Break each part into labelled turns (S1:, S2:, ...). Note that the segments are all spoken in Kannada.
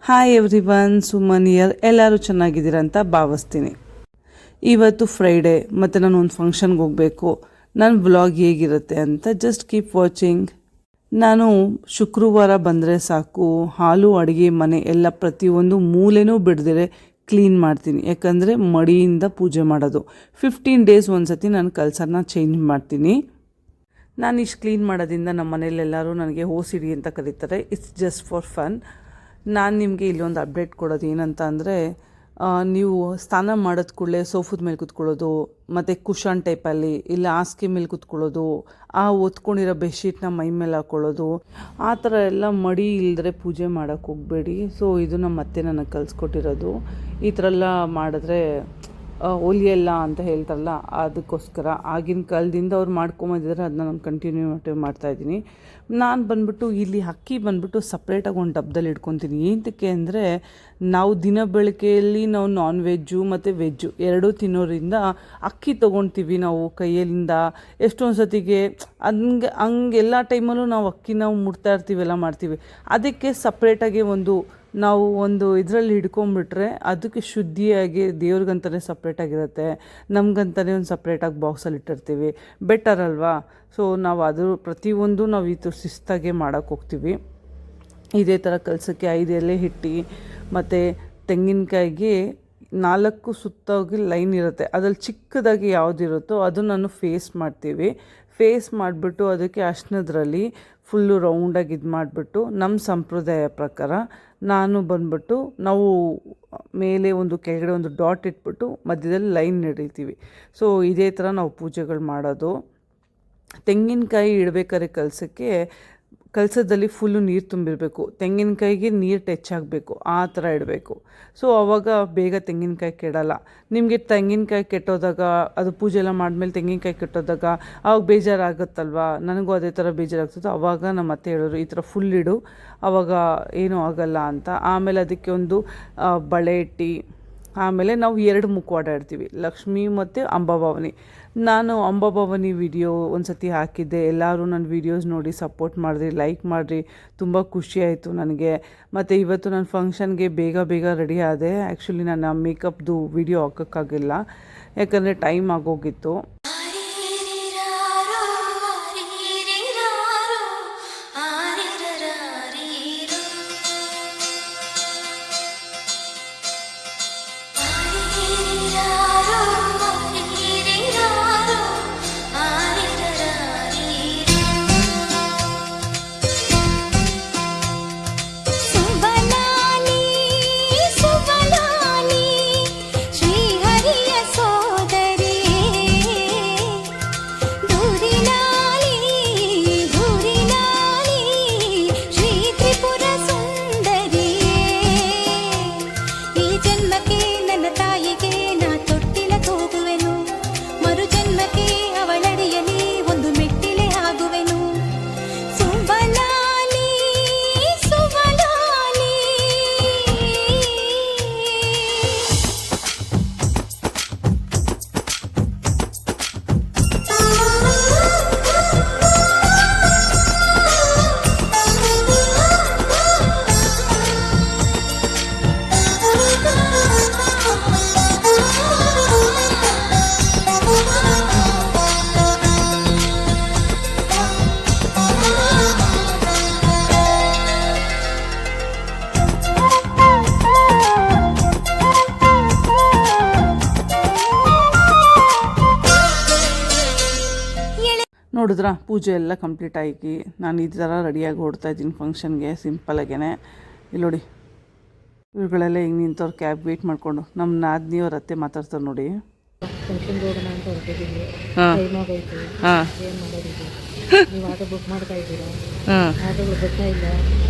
S1: Hi everyone, Suman here. ಎಲ್ಲರೂ ಚೆನ್ನಾಗಿದ್ದೀರಾ ಅಂತ ಭಾವಿಸ್ತೀನಿ. ಇವತ್ತು ಫ್ರೈಡೇ ಮತ್ತು ನಾನು ಒಂದು ಫಂಕ್ಷನ್ಗೆ ಹೋಗಬೇಕು. ನನ್ನ ವ್ಲಾಗ್ ಹೇಗಿರುತ್ತೆ ಅಂತ ಜಸ್ಟ್ ಕೀಪ್ ವಾಚಿಂಗ್. ನಾನು ಶುಕ್ರವಾರ ಬಂದರೆ ಸಾಕು, ಹಾಲು ಅಡುಗೆ ಮನೆ ಎಲ್ಲ ಪ್ರತಿಯೊಂದು ಮೂಲೆನೂ ಬಿಡದಿರೆ ಕ್ಲೀನ್ ಮಾಡ್ತೀನಿ. ಯಾಕಂದರೆ ಮಡಿಯಿಂದ ಪೂಜೆ ಮಾಡೋದು. 15 ಡೇಸ್ ಒಂದು ಸತಿ ನಾನು ಕಲ್ಸರ್ನ ಚೇಂಜ್ ಮಾಡ್ತೀನಿ. ನಾನು ಇಷ್ಟು ಕ್ಲೀನ್ ಮಾಡೋದ್ರಿಂದ ನಮ್ಮ ಮನೇಲೆಲ್ಲರೂ ನನಗೆ OCD ಅಂತ ಕರೀತಾರೆ. It's just for fun. ನಾನು ನಿಮಗೆ ಇಲ್ಲೊಂದು ಅಪ್ಡೇಟ್ ಕೊಡೋದು ಏನಂತ ಅಂದರೆ, ನೀವು ಸ್ನಾನ ಮಾಡೋದು ಕೂಡಲೇ ಸೋಫದ ಮೇಲೆ ಕೂತ್ಕೊಳ್ಳೋದು, ಮತ್ತು ಕುಷನ್ ಟೈಪಲ್ಲಿ ಇಲ್ಲ ಹಾಸಿಗೆ ಮೇಲೆ ಕೂತ್ಕೊಳ್ಳೋದು, ಆ ಒತ್ಕೊಂಡಿರೋ ಬೆಡ್ಶೀಟ್ನ ಮೈ ಮೇಲೆ ಹಾಕ್ಕೊಳ್ಳೋದು, ಆ ಥರ ಎಲ್ಲ ಮಡಿ ಇಲ್ಲದ್ರೆ ಪೂಜೆ ಮಾಡೋಕ್ಕೆ ಹೋಗಬೇಡಿ. ಸೊ ಇದು ನಮ್ಮ ಅತ್ತೆ ನನಗೆ ಕಲಿಸ್ಕೊಟ್ಟಿರೋದು. ಈ ಥರ ಎಲ್ಲ ಮಾಡಿದ್ರೆ ಒಲಿಯಲ್ಲ ಅಂತ ಹೇಳ್ತಾರಲ್ಲ, ಅದಕ್ಕೋಸ್ಕರ ಆಗಿನ ಕಾಲದಿಂದ ಅವ್ರು ಮಾಡ್ಕೊಂಬಂದಿದ್ದಾರೆ. ಅದನ್ನ ನಾನು ಕಂಟಿನ್ಯೂ ಮಾಡ್ತಾಯಿದ್ದೀನಿ. ನಾನು ಬಂದ್ಬಿಟ್ಟು ಇಲ್ಲಿ ಅಕ್ಕಿ ಬಂದ್ಬಿಟ್ಟು ಸಪ್ರೇಟಾಗಿ ಒಂದು ಡಬ್ಬದಲ್ಲಿ ಇಟ್ಕೊತೀನಿ. ಏನಕ್ಕೆ ಅಂದರೆ, ನಾವು ದಿನ ಬೆಳಕೆಯಲ್ಲಿ ನಾವು ನಾನ್ ವೆಜ್ಜು ಮತ್ತು ವೆಜ್ಜು ಎರಡೂ ತಿನ್ನೋರಿಂದ ಅಕ್ಕಿ ತೊಗೊಳ್ತೀವಿ ನಾವು ಕೈಯಲ್ಲಿಂದ. ಎಷ್ಟೊಂದು ಸತಿಗೆ ಹಂಗೆಲ್ಲ ಟೈಮಲ್ಲೂ ನಾವು ಅಕ್ಕಿ ನಾವು ಮುಟ್ತಾ ಇರ್ತೀವಿ, ಎಲ್ಲ ಮಾಡ್ತೀವಿ. ಅದಕ್ಕೆ ಸಪ್ರೇಟಾಗಿ ನಾವು ಒಂದು ಇದರಲ್ಲಿ ಹಿಡ್ಕೊಂಬಿಟ್ರೆ ಅದಕ್ಕೆ ಶುದ್ಧಿಯಾಗಿ ದೇವ್ರಿಗಂತಲೇ ಸಪ್ರೇಟಾಗಿರುತ್ತೆ, ನಮಗಂತಲೇ ಒಂದು ಸಪ್ರೇಟಾಗಿ ಬಾಕ್ಸಲ್ಲಿ ಇಟ್ಟಿರ್ತೀವಿ. ಬೆಟರ್ ಅಲ್ವಾ? ಸೊ ನಾವು ಪ್ರತಿಯೊಂದು ನಾವು ಈ ಥರ ಶಿಸ್ತಾಗೆ ಮಾಡೋಕ್ಕೆ ಹೋಗ್ತೀವಿ. ಇದೇ ಥರ ಕಲಸಕ್ಕೆ 5 ಎಲೆ ಹಿಟ್ಟು ಮತ್ತು ತೆಂಗಿನಕಾಯಿಗೆ 4 ಸುತ್ತಾಗಿ ಲೈನ್ ಇರುತ್ತೆ. ಅದ್ರಲ್ಲಿ ಚಿಕ್ಕದಾಗಿ ಯಾವುದಿರುತ್ತೋ ಅದು ನಾನು ಫೇಸ್ ಮಾಡ್ತೀವಿ. ಫೇಸ್ ಮಾಡಿಬಿಟ್ಟು ಅದಕ್ಕೆ ಅರ್ಶಿನದ್ರಲ್ಲಿ ಫುಲ್ಲು ರೌಂಡಾಗಿ ಇದು ಮಾಡಿಬಿಟ್ಟು ನಮ್ಮ ಸಂಪ್ರದಾಯ ಪ್ರಕಾರ ನಾನು ಬಂದ್ಬಿಟ್ಟು ನಾವು ಮೇಲೆ ಒಂದು ಕೆಳಗಡೆ ಒಂದು ಡಾಟ್ ಇಟ್ಬಿಟ್ಟು ಮಧ್ಯದಲ್ಲಿ ಲೈನ್ ಹಿಡಿತೀವಿ. ಸೊ ಇದೇ ಥರ ನಾವು ಪೂಜೆಗಳು ಮಾಡೋದು. ತೆಂಗಿನಕಾಯಿ ಇಡಬೇಕಾದ್ರೆ ಕಲಸದಲ್ಲಿ ಫುಲ್ಲು ನೀರು ತುಂಬಿರಬೇಕು. ತೆಂಗಿನಕಾಯಿಗೆ ನೀರು ಟಚ್ ಆಗಬೇಕು, ಆ ಥರ ಇಡಬೇಕು. ಸೊ ಆವಾಗ ಬೇಗ ತೆಂಗಿನಕಾಯಿ ಕೆಡಲ್ಲ. ನಿಮಗೆ ತೆಂಗಿನಕಾಯಿ ಕೆಟ್ಟೋದಾಗ, ಅದು ಪೂಜೆ ಎಲ್ಲ ಮಾಡಿದ್ಮೇಲೆ ತೆಂಗಿನಕಾಯಿ ಕೆಟ್ಟೋದಾಗ ಆವಾಗ ಬೇಜಾರಾಗುತ್ತಲ್ವ, ನನಗೂ ಅದೇ ಥರ ಬೇಜಾರಾಗ್ತದೆ. ಆವಾಗ ನಮ್ಮ ಅತ್ತೆ ಹೇಳೋರು, ಈ ಥರ ಫುಲ್ ಇಡು, ಆವಾಗ ಏನೂ ಆಗಲ್ಲ ಅಂತ. ಆಮೇಲೆ ಅದಕ್ಕೆ ಒಂದು ಬಳೆ ಇಟ್ಟು, ಆಮೇಲೆ ನಾವು 2 ಮುಖವಾಡ ಇಡ್ತೀವಿ, ಲಕ್ಷ್ಮೀ ಮತ್ತು ಅಂಬಾಭವಾನಿ. ನಾನು ಅಂಬಾಭವಾನಿ ವಿಡಿಯೋ ಒಂದು ಸತಿ ಹಾಕಿದ್ದೆ. ಎಲ್ಲರೂ ನನ್ನ ವೀಡಿಯೋಸ್ ನೋಡಿ ಸಪೋರ್ಟ್ ಮಾಡಿದ್ರಿ, ಲೈಕ್ ಮಾಡಿರಿ, ತುಂಬ ಖುಷಿಯಾಯಿತು ನನಗೆ. ಮತ್ತು ಇವತ್ತು ನನ್ನ ಫಂಕ್ಷನ್ಗೆ ಬೇಗ ರೆಡಿ ಆದೆ. ಆ್ಯಕ್ಚುಲಿ ನಾನು ಮೇಕಪ್ದು ವಿಡಿಯೋ ಹಾಕೋಕ್ಕಾಗಿಲ್ಲ, ಯಾಕಂದರೆ ಟೈಮ್ ಆಗೋಗಿತ್ತು. ನೋಡಿದ್ರಾ, ಪೂಜೆ ಎಲ್ಲ ಕಂಪ್ಲೀಟ್ ಆಗಿ ನಾನು ಈ ಥರ ರೆಡಿಯಾಗಿ ಓಡ್ತಾಯಿದ್ದೀನಿ ಫಂಕ್ಷನ್ಗೆ. ಸಿಂಪಲಾಗೇ ಇಲ್ಲಿ ನೋಡಿ, ಇವುಗಳೆಲ್ಲ ಹಿಂಗೆ ನಿಂತವ್ರು ಕ್ಯಾಬ್ ವೆಯ್ಟ್ ಮಾಡಿಕೊಂಡು. ನಮ್ಮ ನಾದಿನಿಯವ್ರ ಅತ್ತೆ ಮಾತಾಡ್ತಾರೆ ನೋಡಿ.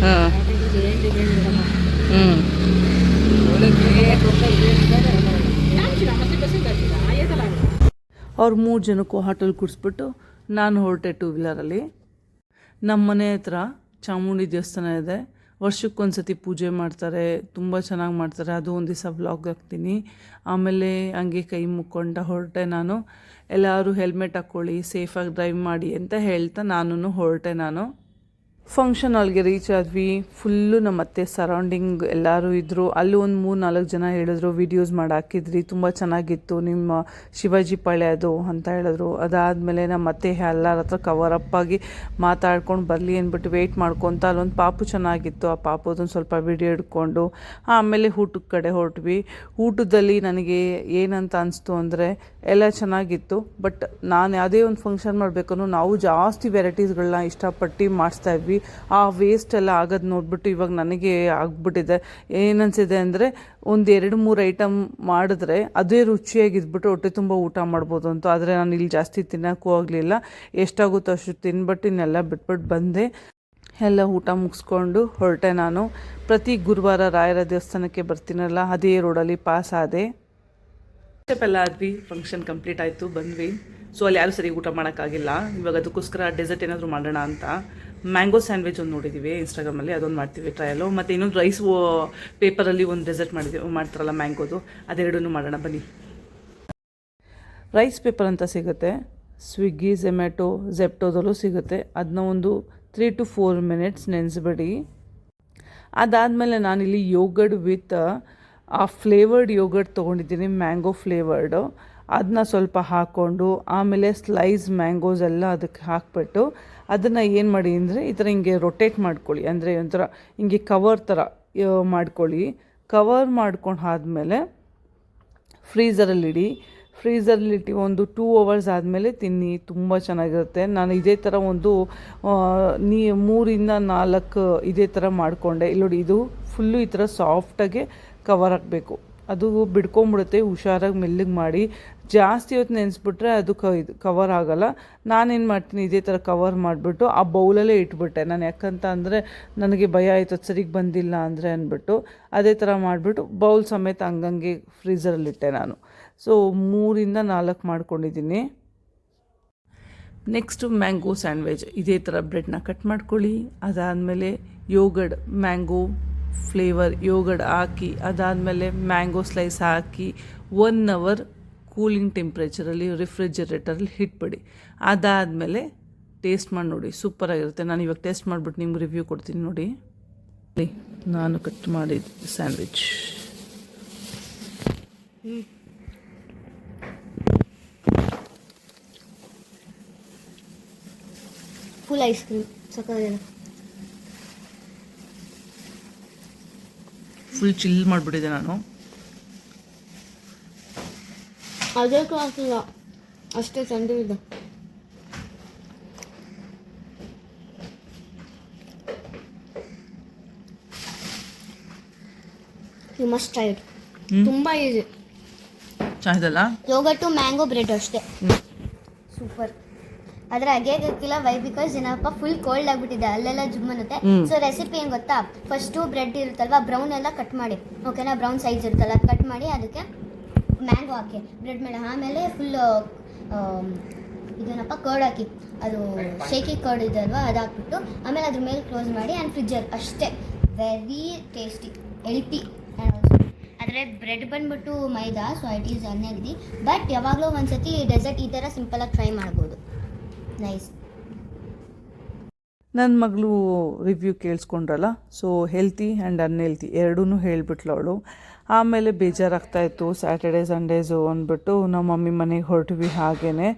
S1: ಅವ್ರು 3 ಜನಕ್ಕೂ ಆಟೋಲ್ಲಿ ಕೂರಿಸ್ಬಿಟ್ಟು ನಾನು ಹೊರಟೆ 2 ವೀಲರಲ್ಲಿ. ನಮ್ಮ ಮನೆ ಹತ್ರ ಚಾಮುಂಡಿ ದೇವಸ್ಥಾನ ಇದೆ. ವರ್ಷಕ್ಕೊಂದು ಸತಿ ಪೂಜೆ ಮಾಡ್ತಾರೆ, ತುಂಬ ಚೆನ್ನಾಗಿ ಮಾಡ್ತಾರೆ. ಅದು ಒಂದು ದಿವಸ ವ್ಲಾಗ್ ಹಾಕ್ತೀನಿ. ಆಮೇಲೆ ಹಂಗೆ ಕೈ ಮುಕ್ಕೊಂಡ ಹೊರಟೆ ನಾನು. ಎಲ್ಲರೂ ಹೆಲ್ಮೆಟ್ ಹಾಕ್ಕೊಳ್ಳಿ, ಸೇಫಾಗಿ ಡ್ರೈವ್ ಮಾಡಿ ಅಂತ ಹೇಳ್ತಾ ನಾನು ಹೊರಟೆ. ಫಂಕ್ಷನ್ ಹಾಲ್ಗೆ ರೀಚ್ ಆದ್ವಿ. ಫುಲ್ಲು ನಮ್ಮ ಅತ್ತೆ ಸರೌಂಡಿಂಗ್ ಎಲ್ಲರೂ ಇದ್ದರು. ಅಲ್ಲಿ ಒಂದು 3-4 ಜನ ಹೇಳಿದ್ರು ವಿಡಿಯೋಸ್ ಮಾಡಿ ಹಾಕಿದ್ರಿ, ತುಂಬ ಚೆನ್ನಾಗಿತ್ತು ನಿಮ್ಮ ಶಿವಾಜಿ ಪಾಳ್ಯದು ಅಂತ ಹೇಳಿದ್ರು. ಅದಾದಮೇಲೆ ನಮ್ಮ ಅತ್ತೆ ಎಲ್ಲರ ಹತ್ರ ಕವರಪ್ ಆಗಿ ಮಾತಾಡ್ಕೊಂಡು ಬರಲಿ ಅಂದ್ಬಿಟ್ಟು ವೆಯ್ಟ್ ಮಾಡ್ಕೊತ ಅಲ್ಲೊಂದು ಪಾಪು ಚೆನ್ನಾಗಿತ್ತು, ಆ ಪಾಪುದೊಂದು ಸ್ವಲ್ಪ ವಿಡಿಯೋ ಹಿಡ್ಕೊಂಡು ಆಮೇಲೆ ಊಟದ ಕಡೆ ಹೊರಟ್ವಿ. ಊಟದಲ್ಲಿ ನನಗೆ ಏನಂತ ಅನಿಸ್ತು ಅಂದರೆ ಎಲ್ಲ ಚೆನ್ನಾಗಿತ್ತು, ಬಟ್ ನಾನು ಯಾವುದೇ ಒಂದು ಫಂಕ್ಷನ್ ಮಾಡಬೇಕನ್ನೋ ನಾವು ಜಾಸ್ತಿ ವೆರೈಟೀಸ್ಗಳನ್ನ ಇಷ್ಟಪಟ್ಟು ಮಾಡಿಸ್ತಾ ಇದ್ವಿ. ಆ ವೇಸ್ಟ್ ಎಲ್ಲ ಆಗೋದು ನೋಡ್ಬಿಟ್ಟು ಇವಾಗ ನನಗೆ ಆಗ್ಬಿಟ್ಟಿದೆ. ಏನನ್ಸಿದೆ ಅಂದರೆ ಒಂದು 2-3 ಐಟಮ್ ಮಾಡಿದ್ರೆ ಅದೇ ರುಚಿಯಾಗಿದ್ಬಿಟ್ಟು ಹೊಟ್ಟೆ ತುಂಬ ಊಟ ಮಾಡ್ಬೋದು ಅಂತ. ಆದರೆ ನಾನು ಇಲ್ಲಿ ಜಾಸ್ತಿ ತಿನ್ನೋಕ್ಕೂ ಆಗಲಿಲ್ಲ, ಎಷ್ಟಾಗುತ್ತೋ ಅಷ್ಟು ತಿನ್ಬಿಟ್ಟು ಇನ್ನೆಲ್ಲ ಬಿಟ್ಬಿಟ್ಟು ಬಂದೆ. ಎಲ್ಲ ಊಟ ಮುಗಿಸ್ಕೊಂಡು ಹೊರಟೆ. ನಾನು ಪ್ರತಿ ಗುರುವಾರ ರಾಯರ ದೇವಸ್ಥಾನಕ್ಕೆ ಬರ್ತೀನಲ್ಲ, ಅದೇ ರೋಡಲ್ಲಿ ಪಾಸ್ ಆದೆ. ಸ್ಟೆಪ್ ಎಲ್ಲ ಆದ್ವಿ, ಫಂಕ್ಷನ್ ಕಂಪ್ಲೀಟ್ ಆಯಿತು, ಬಂದ್ವಿ. ಸೊ ಅಲ್ಲಿ ಯಾರೂ ಸರಿ ಊಟ ಮಾಡೋಕ್ಕಾಗಿಲ್ಲ. ಇವಾಗ ಅದಕ್ಕೋಸ್ಕರ ಡೆಸರ್ಟ್ ಏನಾದರೂ ಮಾಡೋಣ ಅಂತ ಮ್ಯಾಂಗೋ ಸ್ಯಾಂಡ್ವಿಚ್ ಒಂದು ನೋಡಿದ್ದೀವಿ ಇನ್ಸ್ಟಾಗ್ರಾಮಲ್ಲಿ, ಅದೊಂದು ಮಾಡ್ತೀವಿ ಟ್ರಯಲು. ಮತ್ತು ಇನ್ನೊಂದು ರೈಸ್ ಪೇಪರಲ್ಲಿ ಒಂದು ಡೆಸರ್ಟ್ ಮಾಡ್ತಾರಲ್ಲ ಮ್ಯಾಂಗೋದು, ಅದೆರಡೂ ಮಾಡೋಣ ಬನ್ನಿ. ರೈಸ್ ಪೇಪರ್ ಅಂತ ಸಿಗುತ್ತೆ, ಸ್ವಿಗ್ಗಿ, ಝೊಮ್ಯಾಟೊ, ಝೆಪ್ಟೋದಲ್ಲೂ ಸಿಗುತ್ತೆ. ಅದನ್ನ ಒಂದು 3 to 4 minutes ನೆನೆಸ್ಬಿಡಿ. ಅದಾದಮೇಲೆ ನಾನಿಲ್ಲಿ ಯೋಗರ್ಡ್ ವಿತ್ ಆ ಫ್ಲೇವರ್ಡ್ ಯೋಗರ್ಟ್ ತೊಗೊಂಡಿದ್ದೀನಿ, ಮ್ಯಾಂಗೋ ಫ್ಲೇವರ್ಡು. ಅದನ್ನ ಸ್ವಲ್ಪ ಹಾಕ್ಕೊಂಡು ಆಮೇಲೆ ಸ್ಲೈಸ್ ಮ್ಯಾಂಗೋಸ್ ಎಲ್ಲ ಅದಕ್ಕೆ ಹಾಕ್ಬಿಟ್ಟು ಅದನ್ನು ಏನು ಮಾಡಿ ಅಂದರೆ ಈ ಥರ ಹಿಂಗೆ ರೊಟೇಟ್ ಮಾಡ್ಕೊಳ್ಳಿ, ಅಂದರೆ ಒಂಥರ ಹಿಂಗೆ ಕವರ್ ಥರ ಮಾಡ್ಕೊಳ್ಳಿ. ಕವರ್ ಮಾಡ್ಕೊಂಡು ಆದಮೇಲೆ ಫ್ರೀಝರಲ್ಲಿಡಿ. ಫ್ರೀಝರಲ್ಲಿಟ್ಟು ಒಂದು 2 hours ಆದಮೇಲೆ ತಿನ್ನಿ, ತುಂಬ ಚೆನ್ನಾಗಿರುತ್ತೆ. ನಾನು ಇದೇ ಥರ ಒಂದು 3-4 ಇದೇ ಥರ ಮಾಡಿಕೊಂಡೆ. ಇಲ್ಲಿ ನೋಡಿ, ಇದು ಫುಲ್ಲು ಈ ಥರ ಸಾಫ್ಟಾಗೆ ಕವರ್ ಹಾಕಬೇಕು, ಅದು ಬಿಡ್ಕೊಂಬಿಡುತ್ತೆ. ಹುಷಾರಾಗಿ ಮೆಲ್ಲಿಗೆ ಮಾಡಿ, ಜಾಸ್ತಿ ಹೊತ್ತು ನೆನೆಸ್ಬಿಟ್ರೆ ಅದು ಕವರ್ ಆಗೋಲ್ಲ. ನಾನೇನು ಮಾಡ್ತೀನಿ, ಇದೇ ಥರ ಕವರ್ ಮಾಡಿಬಿಟ್ಟು ಆ ಬೌಲಲ್ಲೇ ಇಟ್ಬಿಟ್ಟೆ ನಾನು. ಯಾಕಂತ ಅಂದರೆ ನನಗೆ ಭಯ ಆಯಿತು ಅದು ಸರಿಗೆ ಬಂದಿಲ್ಲ ಅಂದರೆ ಅಂದ್ಬಿಟ್ಟು ಅದೇ ಥರ ಮಾಡಿಬಿಟ್ಟು ಬೌಲ್ ಸಮೇತ ಹಂಗಂಗೆ ಫ್ರೀಝರಲ್ಲಿಟ್ಟೆ ನಾನು. ಸೊ 3-4 ಮಾಡ್ಕೊಂಡಿದ್ದೀನಿ. Next mango sandwich. ಇದೇ ಥರ ಬ್ರೆಡ್ನ ಕಟ್ ಮಾಡ್ಕೊಳ್ಳಿ. ಅದಾದಮೇಲೆ ಯೋಗರ್ಡ್ ಮ್ಯಾಂಗೋ ಫ್ಲೇವರ್ ಯೋಗರ್ಡ್ ಹಾಕಿ, ಅದಾದಮೇಲೆ ಮ್ಯಾಂಗೋ ಸ್ಲೈಸ್ ಹಾಕಿ 1 hour ಕೂಲಿಂಗ್ ಟೆಂಪ್ರೇಚರಲ್ಲಿ ರಿಫ್ರಿಜರೇಟರಲ್ಲಿ ಇಟ್ಬಿಡಿ. ಅದಾದಮೇಲೆ ಟೇಸ್ಟ್ ಮಾಡಿ ನೋಡಿ, ಸೂಪರಾಗಿರುತ್ತೆ. ನಾನು ಇವಾಗ ಟೇಸ್ಟ್ ಮಾಡಿಬಿಟ್ಟು ನಿಮ್ಗೆ ರಿವ್ಯೂ ಕೊಡ್ತೀನಿ ನೋಡಿ. ನಾನು ಕಟ್ ಮಾಡಿದ ಸ್ಯಾಂಡ್ವಿಚ್
S2: ಫುಲ್ ಐಸ್ ಕ್ರೀಮ್ ಸಕ್ಕತ್ತಾಗಿದೆ.
S1: ಫುಲ್ ಚಿಲ್ ಮಾಡಿಬಿಟ್ಟಿದ್ದೆ ನಾನು.
S2: ಅದಕ್ಕೂ ಆಗ್ತಿಲ್ಲ, ಅಷ್ಟೇ ಚಂದಿದೆ. ಯು ಮಸ್ಟ್ ಟ್ರೈ ಇಟ್, ತುಂಬ ಈಸಿ.
S1: ಚೆನ್ನಾಗಿದಲ್ಲ?
S2: ಯೋಗರ್ಟು ಮ್ಯಾಂಗೋ ಬ್ರೆಡ್ ಅಷ್ಟೇ, ಸೂಪರ್. ಆದರೆ ಹಾಗೆ ಗೊತ್ತಿಲ್ಲ ವೈ, ಬಿಕಾಸ್ ಏನಪ್ಪ ಫುಲ್ ಕೋಲ್ಡ್ ಆಗಿಬಿಟ್ಟಿದೆ, ಅಲ್ಲೆಲ್ಲ ಜುಮ್ ಅನ್ನುತ್ತೆ. ಸೊ ರೆಸಿಪಿ ಏನು ಗೊತ್ತಾ, ಫಸ್ಟು ಬ್ರೆಡ್ ಇರುತ್ತಲ್ವ, ಬ್ರೌನ್ ಎಲ್ಲ ಕಟ್ ಮಾಡಿ, ಓಕೆನಾ, ಬ್ರೌನ್ ಸೈಜ್ ಇರುತ್ತಲ್ಲ ಅದು ಕಟ್ ಮಾಡಿ ಅದಕ್ಕೆ ಮ್ಯಾಂಗೋ ಹಾಕಿ ಬ್ರೆಡ್ ಮೇಲೆ, ಆಮೇಲೆ ಫುಲ್ ಇದೇನಪ್ಪ ಕರ್ಡ್ ಹಾಕಿ, ಅದು ಶೇಕಿ ಕರ್ಡ್ ಇದೆ ಅಲ್ವಾ, ಅದು ಹಾಕ್ಬಿಟ್ಟು ಆಮೇಲೆ ಅದ್ರ ಮೇಲೆ ಕ್ಲೋಸ್ ಮಾಡಿ ಆ್ಯಂಡ್ ಫ್ರಿಜ್ಜಲ್ಲಿ ಅಷ್ಟೇ. Very tasty, healthy. ಆದರೆ ಬ್ರೆಡ್ ಬಂದ್ಬಿಟ್ಟು maida, so it is unhealthy. But ಯಾವಾಗಲೂ ಒಂದ್ಸತಿ ಡೆಸರ್ಟ್ ಈ ಥರ ಸಿಂಪಲಾಗಿ ಟ್ರೈ ಮಾಡ್ಬೋದು. ನೈಸ್.
S1: ನನ್ನ ಮಗಳು ರಿವ್ಯೂ ಕೇಳಿಸ್ಕೊಂಡ್ರಲ್ಲ, ಸೊ ಹೆಲ್ತಿ ಆ್ಯಂಡ್ ಅನ್ಹೆಲ್ತಿ ಎರಡೂ ಹೇಳಿಬಿಟ್ಲು ಅವಳು. ಆಮೇಲೆ ಬೇಜಾರಾಗ್ತಾಯಿತ್ತು, ಸ್ಯಾಟರ್ಡೇ ಸಂಡೇಸು ಅಂದ್ಬಿಟ್ಟು ನಮ್ಮ ಮಮ್ಮಿ ಮನೆಗೆ ಹೊರಟ್ವಿ. ಹಾಗೇ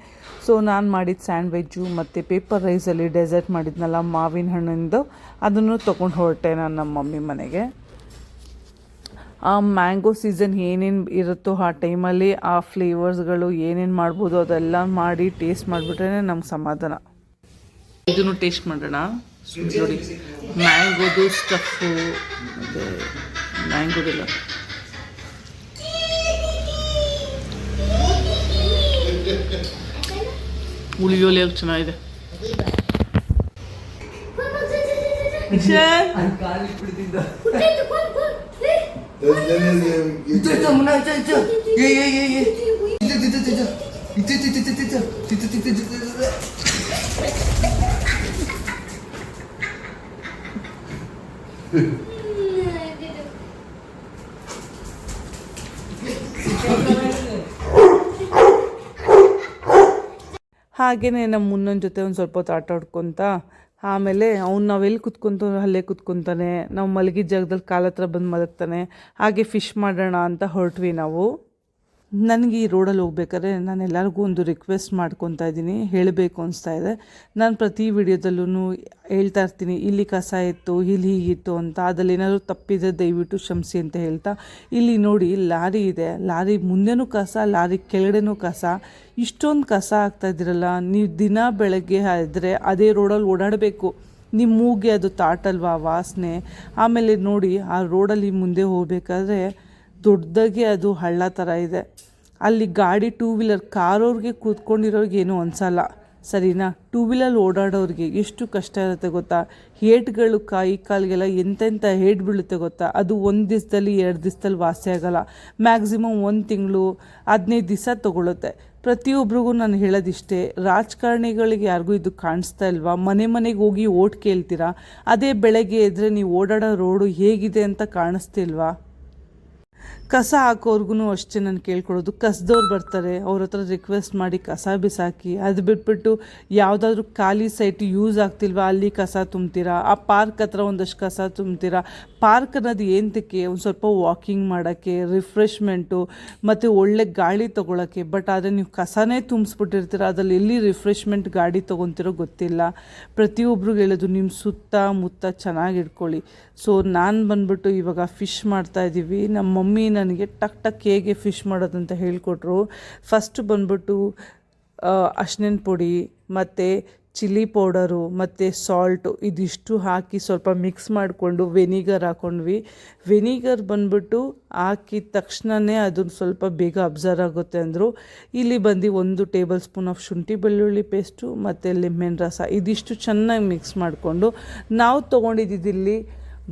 S1: ಸೊ ನಾನು ಮಾಡಿದ ಸ್ಯಾಂಡ್ವಿಚ್ಚು ಮತ್ತು ಪೇಪರ್ ರೈಸಲ್ಲಿ ಡೆಸರ್ಟ್ ಮಾಡಿದ್ನಲ್ಲ ಮಾವಿನ ಹಣ್ಣಿಂದು, ಅದನ್ನು ತೊಗೊಂಡು ಹೊರಟೆ ನಾನು ನಮ್ಮ ಮಮ್ಮಿ ಮನೆಗೆ. ಆ ಮ್ಯಾಂಗೋ ಸೀಸನ್ ಏನೇನು ಇರುತ್ತೋ ಆ ಟೈಮಲ್ಲಿ ಆ ಫ್ಲೇವರ್ಸ್ಗಳು ಏನೇನು ಮಾಡ್ಬೋದು ಅದೆಲ್ಲ ಮಾಡಿ ಟೇಸ್ಟ್ ಮಾಡಿಬಿಟ್ರೆ ನಮ್ಗೆ ಸಮಾಧಾನ. ಇದನ್ನು ಟೇಸ್ಟ್ ಮಾಡೋಣ ನೋಡಿ, ಮ್ಯಾಂಗೋದು ಸ್ಟಫು ಮತ್ತು ಮ್ಯಾಂಗೋದೆಲ್ಲ ಹುಳಿಯೋಲಿಯಾಗಿ ಚೆನ್ನಾಗಿದೆ. ಹಾಗೆಯೇ ನಮ್ಮ ಮುನ್ನೊಂದು ಜೊತೆ ಒಂದು ಸ್ವಲ್ಪ ಹೊತ್ತು ಆಟ ಆಡ್ಕೊತ ಆಮೇಲೆ ಅವ್ನು ನಾವೆಲ್ಲಿ ಕುತ್ಕೊತೀವೋ ಅಲ್ಲೇ ಕುತ್ಕೊತಾನೆ, ನಾವು ಮಲಗಿದ ಜಾಗದಲ್ಲಿ ಕಾಲ ಹತ್ರ ಬಂದು ಮಲಗ್ತಾನೆ. ಹಾಗೆ ಫಿಶ್ ಮಾಡೋಣ ಅಂತ ಹೊರಟ್ವಿ ನಾವು. ನನಗೆ ಈ ರೋಡಲ್ಲಿ ಹೋಗ್ಬೇಕಾದ್ರೆ ನಾನು ಎಲ್ಲರಿಗೂ ಒಂದು ರಿಕ್ವೆಸ್ಟ್ ಮಾಡ್ಕೊತಾ ಇದ್ದೀನಿ, ಹೇಳಬೇಕು ಅನಿಸ್ತಾ ಇದೆ. ನಾನು ಪ್ರತಿ ವಿಡಿಯೋದಲ್ಲೂ ಹೇಳ್ತಾ ಇರ್ತೀನಿ, ಇಲ್ಲಿ ಕಸ ಇತ್ತು, ಇಲ್ಲಿ ಹೀಗಿತ್ತು ಅಂತ. ಅದ್ರಲ್ಲಿ ಏನಾದರೂ ತಪ್ಪಿದ್ರೆ ದಯವಿಟ್ಟು ಕ್ಷಮಿಸಿ ಅಂತ ಹೇಳ್ತಾ, ಇಲ್ಲಿ ನೋಡಿ ಲಾರಿ ಇದೆ, ಲಾರಿ ಮುಂದೆನೂ ಕಸ, ಲಾರಿ ಕೆಳಗಡೆನೂ ಕಸ. ಇಷ್ಟೊಂದು ಕಸ ಆಗ್ತಾಯಿದ್ದೀರಲ್ಲ, ನೀವು ದಿನ ಬೆಳಗ್ಗೆ ಇದ್ದರೆ ಅದೇ ರೋಡಲ್ಲಿ ಓಡಾಡಬೇಕು, ನಿಮ್ಮ ಮೂಗೆ ಅದು ತಾಟಲ್ವಾ ವಾಸನೆ. ಆಮೇಲೆ ನೋಡಿ ಆ ರೋಡಲ್ಲಿ ಮುಂದೆ ಹೋಗಬೇಕಾದ್ರೆ ದೊಡ್ಡದಾಗಿ ಅದು ಹಳ್ಳ ಥರ ಇದೆ. ಅಲ್ಲಿ ಗಾಡಿ ಟೂ ವೀಲರ್ ಕಾರವ್ರಿಗೆ ಕೂತ್ಕೊಂಡಿರೋರಿಗೆ ಏನೂ ಅನಿಸಲ್ಲ, ಸರಿನಾ? ಟೂ ವೀಲರ್ ಓಡಾಡೋರಿಗೆ ಎಷ್ಟು ಕಷ್ಟ ಇರುತ್ತೆ ಗೊತ್ತಾ? ಏಟ್ಗಳು ಕೈ ಕಾಲಿಗೆಲ್ಲ ಎಂತೆಂಥ ಏಟ್ ಬೀಳುತ್ತೆ ಗೊತ್ತಾ? ಅದು 1 ದಿವಸದಲ್ಲಿ 2 ದಿವಸದಲ್ಲಿ ವಾಸಿ ಆಗೋಲ್ಲ, ಮ್ಯಾಕ್ಸಿಮಮ್ 1 ತಿಂಗಳು 15 ದಿವಸ ತೊಗೊಳುತ್ತೆ. ಪ್ರತಿಯೊಬ್ಬರಿಗೂ ನಾನು ಹೇಳೋದಿಷ್ಟೇ, ರಾಜಕಾರಣಿಗಳಿಗೆ ಯಾರಿಗೂ ಇದು ಕಾಣಿಸ್ತಾ ಇಲ್ವಾ? ಮನೆ ಮನೆಗೆ ಹೋಗಿ ಓಟ್ ಕೇಳ್ತೀರಾ, ಅದೇ ಬೆಳಗ್ಗೆ ಎದ್ದರೆ ನೀವು ಓಡಾಡೋ ರೋಡು ಹೇಗಿದೆ ಅಂತ ಕಾಣಿಸ್ತಿಲ್ವಾ? ಕಸ ಹಾಕೋರ್ಗು ಅಷ್ಟೇ ನಾನು ಕೇಳ್ಕೊಡೋದು, ಕಸದವ್ರು ಬರ್ತಾರೆ, ಅವ್ರ ಹತ್ರ ರಿಕ್ವೆಸ್ಟ್ ಮಾಡಿ ಕಸ ಬಿಸಾಕಿ. ಅದು ಬಿಟ್ಬಿಟ್ಟು ಯಾವುದಾದ್ರೂ ಖಾಲಿ ಸೈಟ್ ಯೂಸ್ ಆಗ್ತಿಲ್ವಾ ಅಲ್ಲಿ ಕಸ ತುಂಬ್ತೀರಾ, ಆ ಪಾರ್ಕ್ ಹತ್ರ ಒಂದಷ್ಟು ಕಸ ತುಂಬ್ತೀರಾ. ಪಾರ್ಕ್ ಅನ್ನೋದು ಏನಕ್ಕೆ? ಒಂದು ಸ್ವಲ್ಪ ವಾಕಿಂಗ್ ಮಾಡೋಕ್ಕೆ, ರಿಫ್ರೆಶ್ಮೆಂಟು ಮತ್ತು ಒಳ್ಳೆ ಗಾಳಿ ತೊಗೊಳಕ್ಕೆ. ಬಟ್ ಆದರೆ ನೀವು ಕಸನೇ ತುಂಬಿಸ್ಬಿಟ್ಟಿರ್ತೀರ, ಅದರಲ್ಲಿ ಎಲ್ಲಿ ರಿಫ್ರೆಶ್ಮೆಂಟ್ ಗಾಡಿ ತೊಗೊತಿರೋ ಗೊತ್ತಿಲ್ಲ. ಪ್ರತಿಯೊಬ್ರಿಗೆ ಹೇಳೋದು, ನಿಮ್ಮ ಸುತ್ತಮುತ್ತ ಚೆನ್ನಾಗಿ ಇಟ್ಕೊಳ್ಳಿ. ಸೊ ನಾನು ಬಂದ್ಬಿಟ್ಟು ಇವಾಗ ಫಿಶ್ ಮಾಡ್ತಾಯಿದ್ದೀವಿ. ನಮ್ಮ ಮಮ್ಮಿ ನನಗೆ ಟಕ್ ಹೇಗೆ ಫಿಶ್ ಮಾಡೋದಂತ ಹೇಳಿಕೊಟ್ರು. ಫಸ್ಟು ಬಂದ್ಬಿಟ್ಟು ಅರಿಶಿನ ಪುಡಿ ಮತ್ತು ಚಿಲ್ಲಿ ಪೌಡರು ಮತ್ತು ಸಾಲ್ಟು ಇದಿಷ್ಟು ಹಾಕಿ ಸ್ವಲ್ಪ ಮಿಕ್ಸ್ ಮಾಡಿಕೊಂಡು ವೆನಿಗರ್ ಹಾಕ್ಕೊಂಡ್ವಿ. ವೆನಿಗರ್ ಬಂದ್ಬಿಟ್ಟು ಹಾಕಿದ ತಕ್ಷಣವೇ ಅದನ್ನು ಸ್ವಲ್ಪ ಬೇಗ ಅಬ್ಸರ್ವ್ ಆಗುತ್ತೆ ಅಂದರು. ಇಲ್ಲಿ ಬಂದು 1 ಟೇಬಲ್ ಸ್ಪೂನ್ ಆಫ್ ಶುಂಠಿ ಬೆಳ್ಳುಳ್ಳಿ ಪೇಸ್ಟು ಮತ್ತು ಲೆಮನ್ ರಸ ಇದಿಷ್ಟು ಚೆನ್ನಾಗಿ ಮಿಕ್ಸ್ ಮಾಡಿಕೊಂಡು, ನಾವು ತೊಗೊಂಡಿದ್ದಿಲ್ಲಿ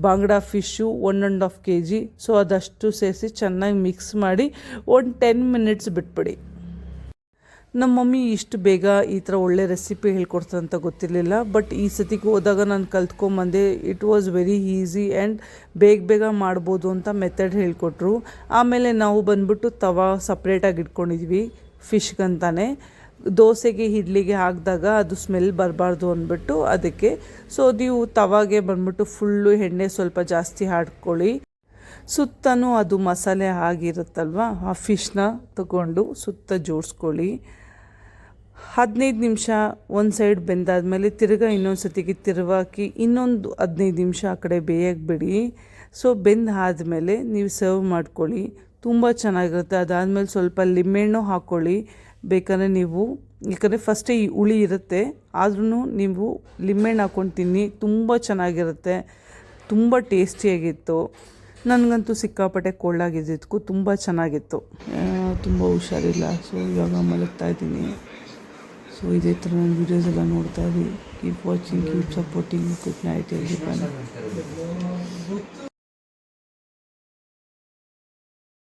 S1: ಬಾಂಗ್ಡಾ ಫಿಶ್ಶು 1.5 kg. ಸೊ ಅದಷ್ಟು ಸೇರಿಸಿ ಚೆನ್ನಾಗಿ ಮಿಕ್ಸ್ ಮಾಡಿ 10 ಮಿನಿಟ್ಸ್ ಬಿಟ್ಬಿಡಿ. ನಮ್ಮ ಮಮ್ಮಿ ಇಷ್ಟು ಬೇಗ ಈ ಥರ ಒಳ್ಳೆ ರೆಸಿಪಿ ಹೇಳ್ಕೊಡ್ತಾರೆ ಅಂತ ಗೊತ್ತಿರಲಿಲ್ಲ. ಬಟ್ ಈ ಸತಿಗೆ ಹೋದಾಗ ನಾನು ಕಲ್ತ್ಕೊಂಬಂದೆ. It was very easy and ಬೇಗ ಮಾಡ್ಬೋದು ಅಂತ ಮೆಥಡ್ ಹೇಳ್ಕೊಟ್ರು. ಆಮೇಲೆ ನಾವು ಬಂದ್ಬಿಟ್ಟು ತವಾ ಸಪ್ರೇಟಾಗಿ ಇಟ್ಕೊಂಡಿದ್ವಿ ಫಿಶ್ಗಂತಾನೆ. ದೋಸೆಗೆ ಇಡ್ಲಿಗೆ ಹಾಕಿದಾಗ ಅದು ಸ್ಮೆಲ್ ಬರಬಾರ್ದು ಅಂದ್ಬಿಟ್ಟು ಅದಕ್ಕೆ. ಸೊ ನೀವು ತವಾಗೆ ಬಂದ್ಬಿಟ್ಟು ಫುಲ್ಲು ಎಣ್ಣೆ ಸ್ವಲ್ಪ ಜಾಸ್ತಿ ಹಾಕ್ಕೊಳ್ಳಿ. ಸುತ್ತನೂ ಅದು ಮಸಾಲೆ ಆಗಿರುತ್ತಲ್ವ, ಆ ಫಿಶ್ನ ತಗೊಂಡು ಸುತ್ತ ಜೋಡಿಸ್ಕೊಳ್ಳಿ. 15 ನಿಮಿಷ ಒಂದು ಸೈಡ್ ಬೆಂದಾದಮೇಲೆ ತಿರ್ಗಾ ಇನ್ನೊಂದು ಸತಿಗೆ ತಿರುವಾಕಿ ಇನ್ನೊಂದು 15 ನಿಮಿಷ ಆ ಕಡೆ ಬೇಯಕ್ಕೆ ಬಿಡಿ. ಸೊ ಬೆಂದಾದಮೇಲೆ ನೀವು ಸರ್ವ್ ಮಾಡ್ಕೊಳ್ಳಿ, ತುಂಬ ಚೆನ್ನಾಗಿರುತ್ತೆ. ಅದಾದಮೇಲೆ ಸ್ವಲ್ಪ ಲಿಂಬೆಹಣ್ಣು ಹಾಕ್ಕೊಳ್ಳಿ ಬೇಕಾದ್ರೆ ನೀವು, ಯಾಕಂದರೆ ಫಸ್ಟೇ ಈ ಹುಳಿ ಇರುತ್ತೆ, ಆದ್ರೂ ನೀವು ಲಿಂಬೆಹಣ್ಣು ಹಾಕ್ಕೊಂಡು ತಿನ್ನಿ, ತುಂಬ ಚೆನ್ನಾಗಿರುತ್ತೆ, ತುಂಬ ಟೇಸ್ಟಿಯಾಗಿತ್ತು. ನನಗಂತೂ ಸಿಕ್ಕಾಪಟ್ಟೆ ಕೊಳ್ಳಾಗಿದ್ದಕ್ಕೂ ತುಂಬ ಚೆನ್ನಾಗಿತ್ತು. ತುಂಬ ಹುಷಾರಿಲ್ಲ, ಸೊ ಇವಾಗ ಮಲಗ್ತಾ ಇದ್ದೀನಿ. ಸೊ ಇದೇ ಥರ ನಾನು ವೀಡಿಯೋಸ್ ಎಲ್ಲ ನೋಡ್ತಾ ಇದ್ದೀನಿ. Keep watching, keep supporting. Good night everyone.